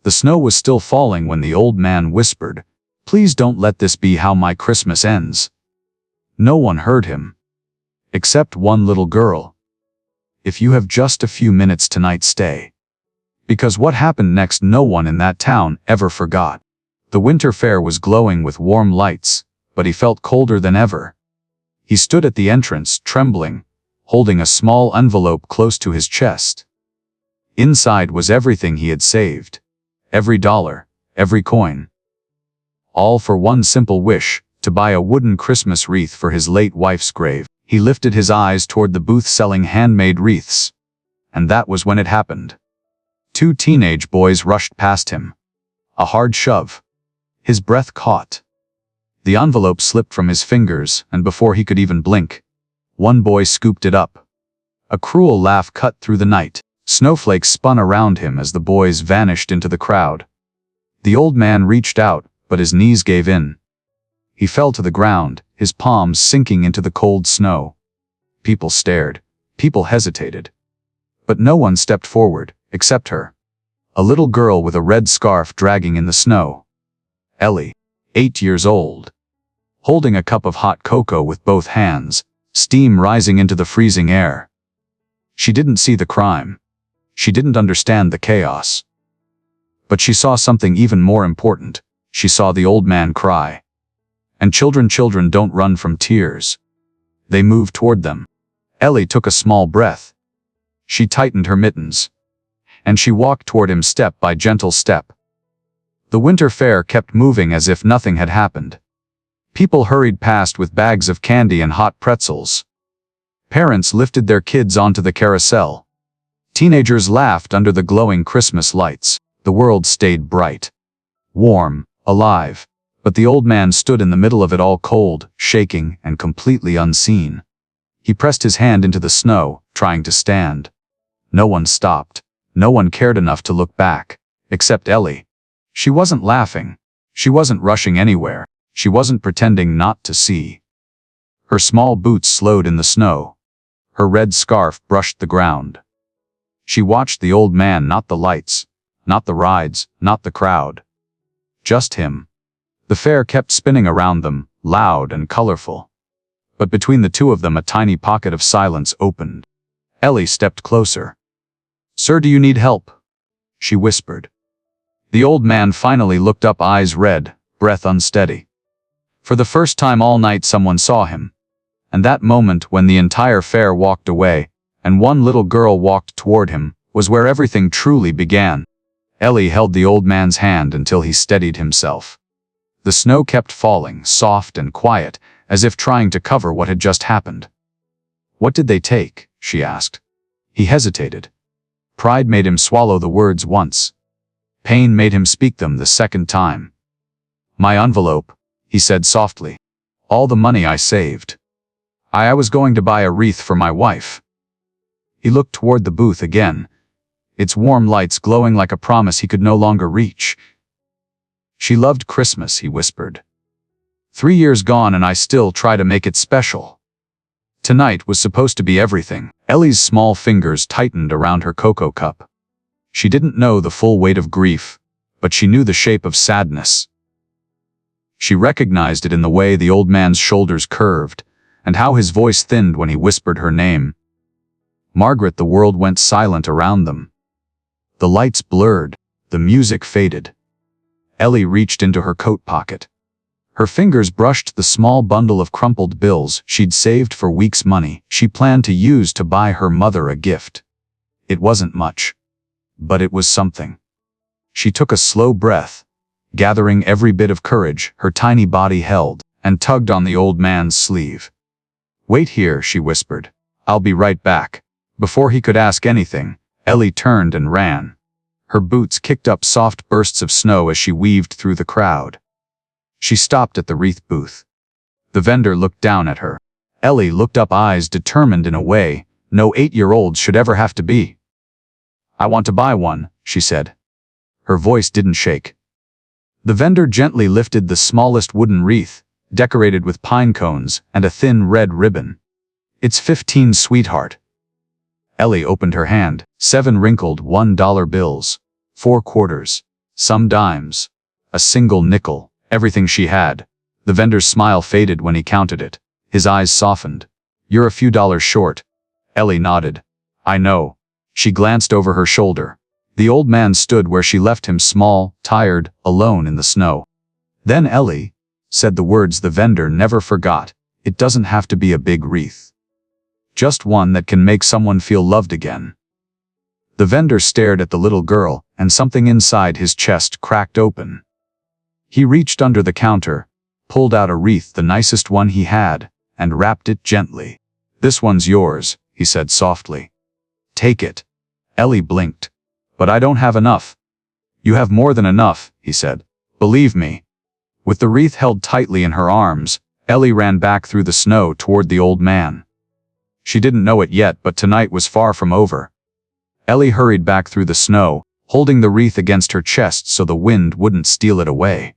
The snow was still falling when the old man whispered, "Please don't let this be how my Christmas ends." No one heard him. Except one little girl. "If you have just a few minutes tonight, stay." Because what happened next no one in that town ever forgot. The winter fair was glowing with warm lights, but he felt colder than ever. He stood at the entrance, trembling, holding a small envelope close to his chest. Inside was everything he had saved. Every dollar, every coin. All for one simple wish, to buy a wooden Christmas wreath for his late wife's grave. He lifted his eyes toward the booth selling handmade wreaths. And that was when it happened. Two teenage boys rushed past him. A hard shove. His breath caught. The envelope slipped from his fingers, and before he could even blink, one boy scooped it up. A cruel laugh cut through the night. Snowflakes spun around him as the boys vanished into the crowd. The old man reached out, but his knees gave in. He fell to the ground, his palms sinking into the cold snow. People stared. People hesitated. But no one stepped forward, except her. A little girl with a red scarf dragging in the snow. Ellie, 8 years old. Holding a cup of hot cocoa with both hands, steam rising into the freezing air. She didn't see the crime. She didn't understand the chaos. But she saw something even more important. She saw the old man cry. And children don't run from tears. They move toward them. Ellie took a small breath. She tightened her mittens. And she walked toward him step by gentle step. The winter fair kept moving as if nothing had happened. People hurried past with bags of candy and hot pretzels. Parents lifted their kids onto the carousel. Teenagers laughed under the glowing Christmas lights. The world stayed bright, warm, alive. But the old man stood in the middle of it all, cold, shaking, and completely unseen. He pressed his hand into the snow, trying to stand. No one stopped. No one cared enough to look back. Except Ellie. She wasn't laughing. She wasn't rushing anywhere. She wasn't pretending not to see. Her small boots slowed in the snow. Her red scarf brushed the ground. She watched the old man, not the lights, not the rides, not the crowd. Just him. The fair kept spinning around them, loud and colorful. But between the two of them a tiny pocket of silence opened. Ellie stepped closer. "Sir, do you need help?" she whispered. The old man finally looked up, eyes red, breath unsteady. For the first time all night someone saw him. And that moment when the entire fair walked away, and one little girl walked toward him, was where everything truly began. Ellie held the old man's hand until he steadied himself. The snow kept falling, soft and quiet, as if trying to cover what had just happened. "What did they take?" she asked. He hesitated. Pride made him swallow the words once. Pain made him speak them the second time. "My envelope," he said softly. "All the money I saved. I was going to buy a wreath for my wife." He looked toward the booth again, its warm lights glowing like a promise he could no longer reach. "She loved Christmas," he whispered. 3 years gone and I still try to make it special. Tonight was supposed to be everything." Ellie's small fingers tightened around her cocoa cup. She didn't know the full weight of grief, but she knew the shape of sadness. She recognized it in the way the old man's shoulders curved, and how his voice thinned when he whispered her name. Margaret. The world went silent around them. The lights blurred, the music faded. Ellie reached into her coat pocket. Her fingers brushed the small bundle of crumpled bills she'd saved for weeks' money she planned to use to buy her mother a gift. It wasn't much, but it was something. She took a slow breath, gathering every bit of courage her tiny body held, and tugged on the old man's sleeve. "Wait here," she whispered. "I'll be right back." Before he could ask anything, Ellie turned and ran. Her boots kicked up soft bursts of snow as she weaved through the crowd. She stopped at the wreath booth. The vendor looked down at her. Ellie looked up, eyes determined in a way no 8-year-old should ever have to be. "I want to buy one," she said. Her voice didn't shake. The vendor gently lifted the smallest wooden wreath, decorated with pine cones and a thin red ribbon. "It's 15, sweetheart." Ellie opened her hand. 7 wrinkled $1 bills. 4 quarters. Some dimes. A single nickel. Everything she had. The vendor's smile faded when he counted it. His eyes softened. You're a few dollars short. Ellie nodded. I know. She glanced over her shoulder. The old man stood where she left him, small, tired, alone in the snow. Then Ellie said the words the vendor never forgot. It doesn't have to be a big wreath. Just one that can make someone feel loved again. The vendor stared at the little girl, and something inside his chest cracked open. He reached under the counter, pulled out a wreath, the nicest one he had, and wrapped it gently. This one's yours, he said softly. Take it. Ellie blinked. But I don't have enough. You have more than enough, he said. Believe me. With the wreath held tightly in her arms, Ellie ran back through the snow toward the old man. She didn't know it yet, but tonight was far from over. Ellie hurried back through the snow, holding the wreath against her chest so the wind wouldn't steal it away.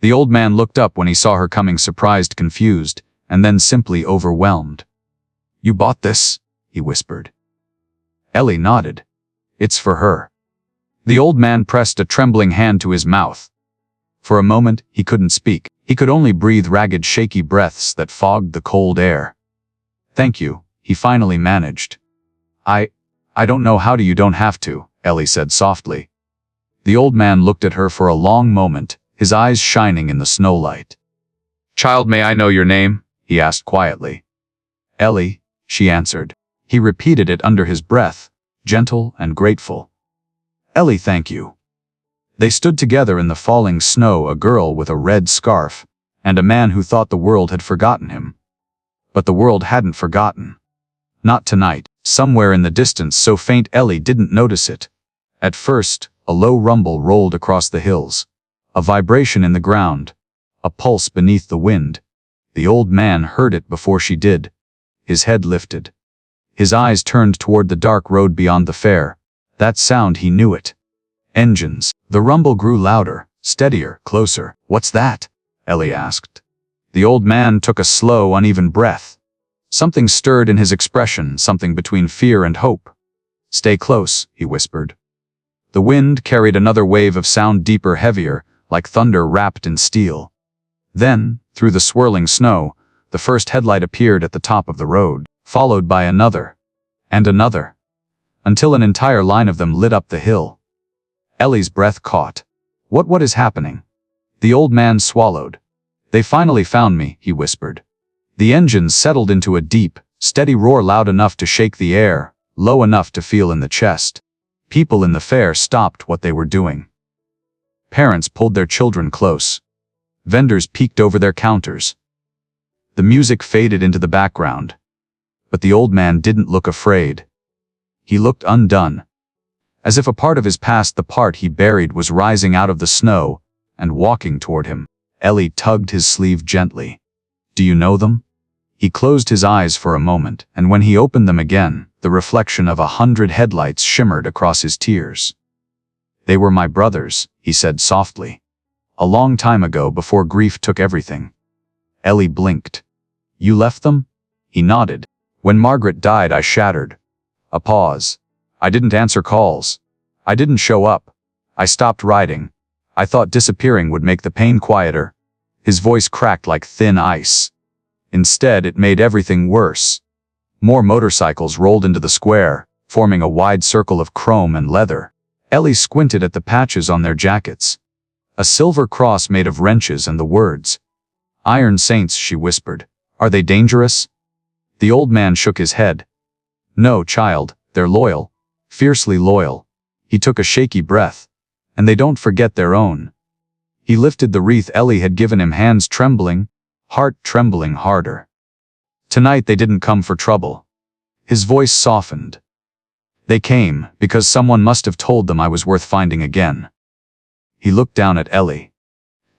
The old man looked up when he saw her coming, surprised, confused, and then simply overwhelmed. You bought this? He whispered. Ellie nodded. It's for her. The old man pressed a trembling hand to his mouth. For a moment, he couldn't speak. He could only breathe ragged, shaky breaths that fogged the cold air. Thank you, he finally managed. I don't know how to. You don't have to, Ellie said softly. The old man looked at her for a long moment, his eyes shining in the snowlight. Child, may I know your name? He asked quietly. Ellie, she answered. He repeated it under his breath, gentle and grateful. Ellie, thank you. They stood together in the falling snow, a girl with a red scarf, and a man who thought the world had forgotten him. But the world hadn't forgotten. Not tonight. Somewhere in the distance, so faint Ellie didn't notice it. At first, a low rumble rolled across the hills. A vibration in the ground. A pulse beneath the wind. The old man heard it before she did. His head lifted. His eyes turned toward the dark road beyond the fair. That sound, he knew it. Engines. The rumble grew louder, steadier, closer. What's that? Ellie asked. The old man took a slow, uneven breath. Something stirred in his expression, something between fear and hope. Stay close, he whispered. The wind carried another wave of sound, deeper, heavier, like thunder wrapped in steel. Then, through the swirling snow, the first headlight appeared at the top of the road, followed by another, and another, until an entire line of them lit up the hill. Ellie's breath caught. What is happening? The old man swallowed. They finally found me, he whispered. The engines settled into a deep, steady roar, loud enough to shake the air, low enough to feel in the chest. People in the fair stopped what they were doing. Parents pulled their children close. Vendors peeked over their counters. The music faded into the background. But the old man didn't look afraid. He looked undone. As if a part of his past, the part he buried, was rising out of the snow and walking toward him. Ellie tugged his sleeve gently. Do you know them? He closed his eyes for a moment, and when he opened them again, the reflection of 100 headlights shimmered across his tears. They were my brothers, he said softly. A long time ago, before grief took everything. Ellie blinked. You left them? He nodded. When Margaret died, I shattered. A pause. I didn't answer calls. I didn't show up. I stopped writing. I thought disappearing would make the pain quieter. His voice cracked like thin ice. Instead, it made everything worse. More motorcycles rolled into the square, forming a wide circle of chrome and leather. Ellie squinted at the patches on their jackets. A silver cross made of wrenches and the words, Iron Saints, she whispered. Are they dangerous? The old man shook his head. No, child, they're loyal. Fiercely loyal. He took a shaky breath. And they don't forget their own. He lifted the wreath Ellie had given him, hands trembling, heart trembling harder. Tonight they didn't come for trouble. His voice softened. They came because someone must have told them I was worth finding again. He looked down at Ellie.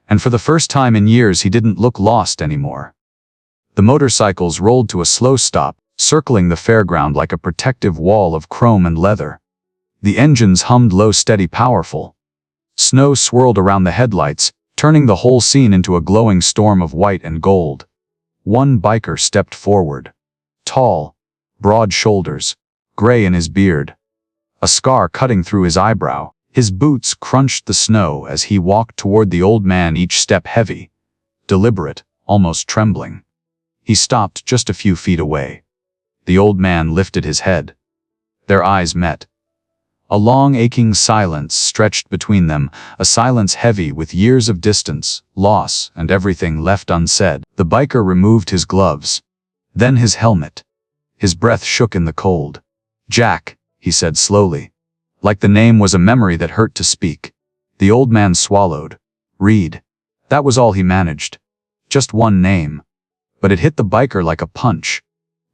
And for the first time in years, he didn't look lost anymore. The motorcycles rolled to a slow stop, circling the fairground like a protective wall of chrome and leather. The engines hummed low, steady, powerful. Snow swirled around the headlights, turning the whole scene into a glowing storm of white and gold. One biker stepped forward. Tall, broad shoulders, gray in his beard. A scar cutting through his eyebrow. His boots crunched the snow as he walked toward the old man, each step heavy, deliberate, almost trembling. He stopped just a few feet away. The old man lifted his head. Their eyes met. A long, aching silence stretched between them, a silence heavy with years of distance, loss, and everything left unsaid. The biker removed his gloves, then his helmet. His breath shook in the cold. "Jack," he said slowly, like the name was a memory that hurt to speak. The old man swallowed. Reed. That was all he managed. Just one name. But it hit the biker like a punch.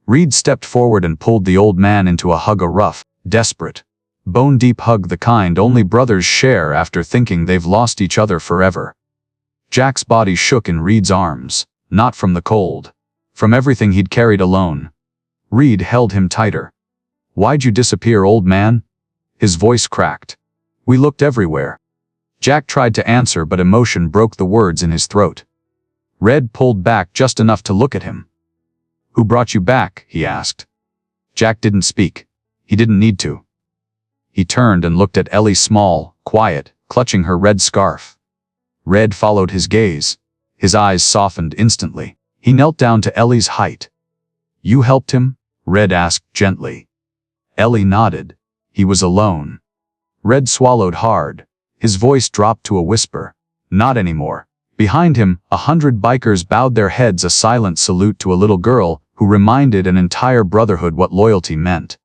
Reed stepped forward and pulled the old man into a hug, a rough, desperate, bone-deep hug, the kind only brothers share after thinking they've lost each other forever. Jack's body shook in Reed's arms, not from the cold, from everything he'd carried alone. Reed held him tighter. "Why'd you disappear, old man?" His voice cracked. "We looked everywhere." Jack tried to answer, but emotion broke the words in his throat. Red pulled back just enough to look at him. "Who brought you back?" he asked. Jack didn't speak. He didn't need to. He turned and looked at Ellie, small, quiet, clutching her red scarf. Red followed his gaze. His eyes softened instantly. He knelt down to Ellie's height. "You helped him?" Red asked gently. Ellie nodded. He was alone. Red swallowed hard. His voice dropped to a whisper. "Not anymore." Behind him, 100 bikers bowed their heads, a silent salute to a little girl who reminded an entire brotherhood what loyalty meant.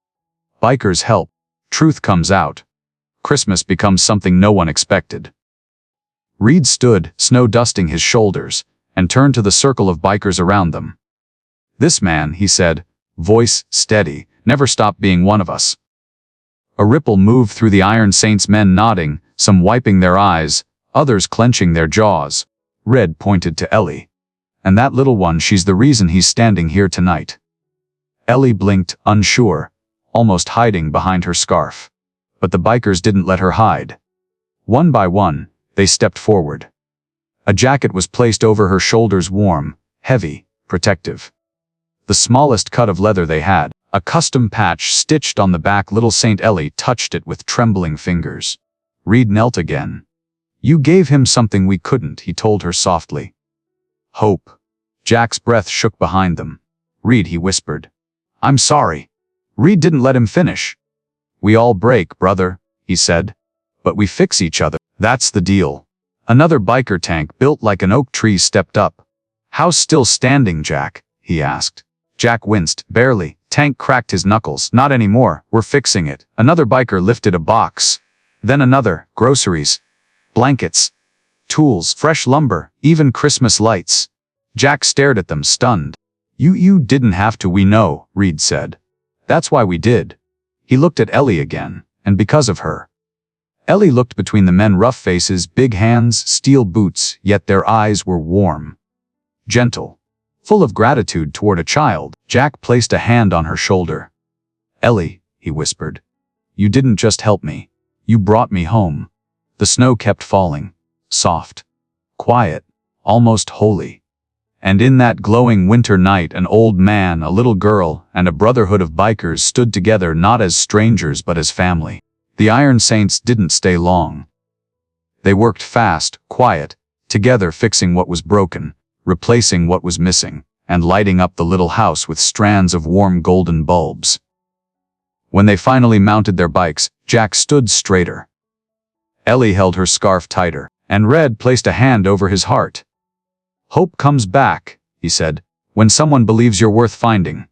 Bikers help. Truth comes out. Christmas becomes something no one expected. Reed stood, snow dusting his shoulders, and turned to the circle of bikers around them. "This man," he said, voice steady, "never stopped being one of us." A ripple moved through the Iron Saints, men nodding, some wiping their eyes, others clenching their jaws. Red pointed to Ellie. "And that little one, she's the reason he's standing here tonight." Ellie blinked, unsure, almost hiding behind her scarf. But the bikers didn't let her hide. One by one, they stepped forward. A jacket was placed over her shoulders, warm, heavy, protective. The smallest cut of leather they had, a custom patch stitched on the back. Little Saint Ellie touched it with trembling fingers. Reed knelt again. "You gave him something we couldn't," he told her softly. "Hope." Jack's breath shook behind them. "Reed," he whispered. "I'm sorry." Reed didn't let him finish. "We all break, brother," he said. "But we fix each other. That's the deal." Another biker tank built like an oak tree stepped up. "How's still standing, Jack?" he asked. Jack winced, barely. Tank cracked his knuckles. "Not anymore, we're fixing it." Another biker lifted a box. Then another, groceries, blankets, tools, fresh lumber, even Christmas lights. Jack stared at them, stunned. You didn't have to, we know," Reed said. "That's why we did." He looked at Ellie again, and because of her. Ellie looked between the men, rough faces, big hands, steel boots, yet their eyes were warm, gentle, full of gratitude toward a child. Jack placed a hand on her shoulder. "Ellie," he whispered, "you didn't just help me. You brought me home." The snow kept falling, soft, quiet, almost holy. And in that glowing winter night, an old man, a little girl, and a brotherhood of bikers stood together, not as strangers but as family. The Iron Saints didn't stay long. They worked fast, quiet, together, fixing what was broken, replacing what was missing, and lighting up the little house with strands of warm golden bulbs. When they finally mounted their bikes, Jack stood straighter. Ellie held her scarf tighter, and Red placed a hand over his heart. "Hope comes back," he said, "when someone believes you're worth finding."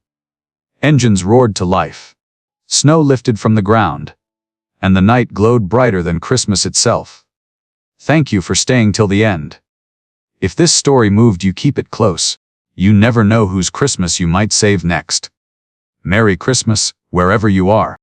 Engines roared to life. Snow lifted from the ground. And the night glowed brighter than Christmas itself. Thank you for staying till the end. If this story moved you, keep it close. You never know whose Christmas you might save next. Merry Christmas, wherever you are.